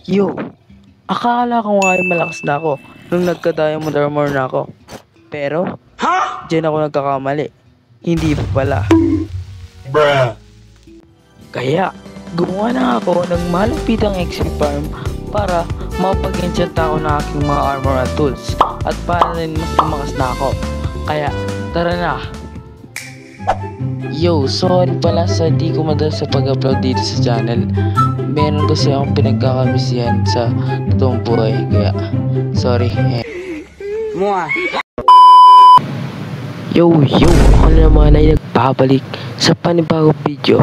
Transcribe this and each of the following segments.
Yo, akala ko nga ay malakas na ako nung nagka-diamond armor na ako. Pero, diyan ako nagkakamali. Hindi pa pala. Bruh. Kaya, gumawa na ako ng malupitang XP farm para mapag-enchant ako ng aking mga armor at tools. At para rin mas tumakas na ako. Kaya, tara na! Yo, sorry pala sa di ko madalas sa pag-upload dito sa channel. Meron kasi akong pinagkakamisihan sa totoong buhay. Kaya, sorry. Yo, ako na naman ay nagbabalik sa panibagong video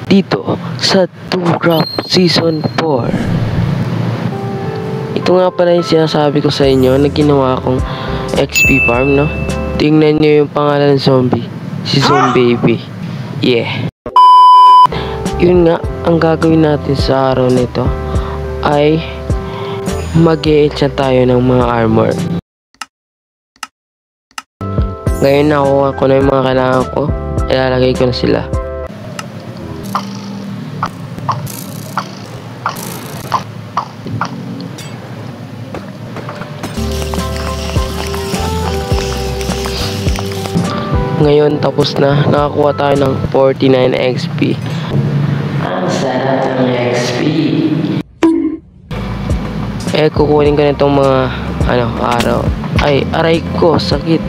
dito sa Two-Craft Season 4. Ito nga pala yung sinasabi ko sa inyo na ginawa kong XP farm, no? Tingnan nyo yung pangalan ng zombie. Si Zombaby. Yeah. Yun nga, ang gagawin natin sa araw nito ay mag-e-enchant tayo ng mga armor. Ngayon nakuha ko na yung mga kailangan ko. Ilalagay ko na sila. Ngayon tapos na, nakakuha tayo ng 49 XP. Ang sarap ng XP. Kukunin ko na itong mga araw. Ay, aray ko, sakit.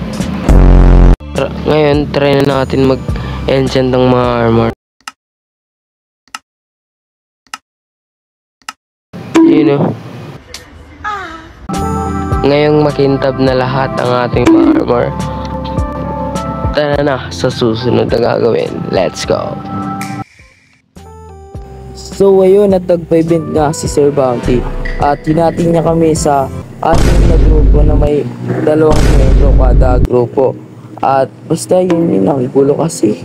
Ngayon, try na natin mag-enchant ng mga armor. You know. Ngayong makintab na lahat ang ating mga armor. Tara na sa susunod na gagawin. Let's go! So ayun, nagtagpa-event nga si Sir Bounty. At hinati niya kami sa ating na grupo na may 2 membro kada grupo. At basta yun ang gulo kasi.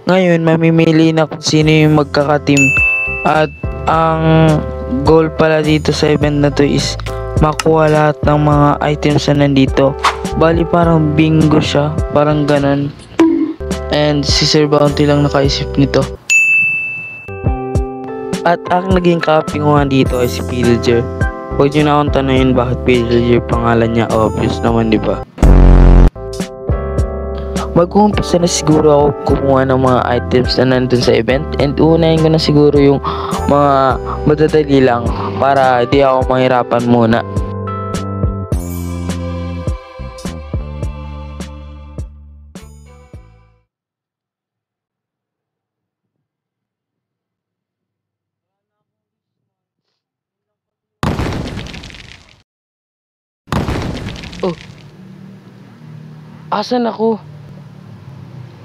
Ngayon, mamimili na kung sino yung magkaka-team. At ang goal pala dito sa event na to is makuha lahat ng mga items na nandito. Bali parang bingo siya, parang ganon. And si Sir Bounty lang nakaisip nito. At ang naging copy ko nga dito ay si Pillager. Huwag nyo na akong tanungin bakit Pillager pangalan niya, obvious naman, di ba? Mag-uumpisa na siguro ako kumuha ng mga items na nandun sa event. And unahin ko na siguro yung mga madadali lang para di ako mahirapan muna. Oh, asan ako?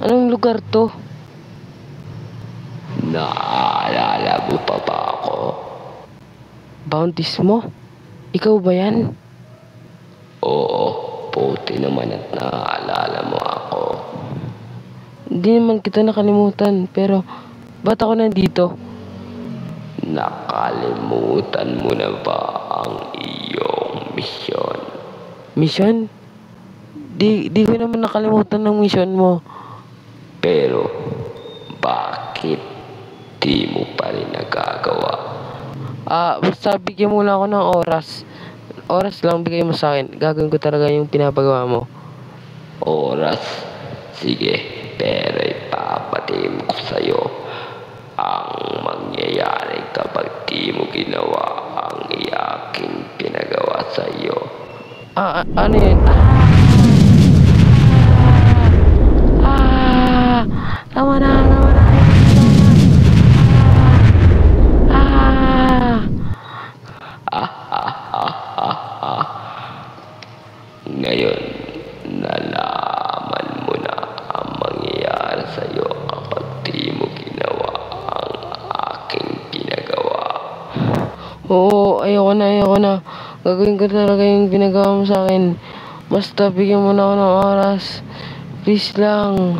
Anong lugar to? Naalala mo pa ba ako? Bounties mo? Ikaw ba yan? Oo, puti naman at naalala mo ako. Hindi naman kita nakalimutan, pero ba't ako nandito? Nakalimutan mo na ba ang iyong misyon? Mission? Di ko naman nakalimutan ng mission mo. Pero, bakit di mo pa rin nagagawa? Basta bigyan mo lang ako ng oras. Oras lang bigay mo sa akin. Gagawin ko talaga yung pinapagawa mo. Oras? Sige, pero ipapatim ko sa'yo ang mangyayari kapag di mo ginawa ang aking pinagawa sa'yo. Ano yun? Tama na. Ngayon, nalaman mo na ang mangyayari sa'yo kapag di mo ginawa ang aking pinagawa. Oo, ayoko na. Gagawin ko talaga yung pinagawa mo sa akin. Basta bigyan mo na ako ng oras. Please lang.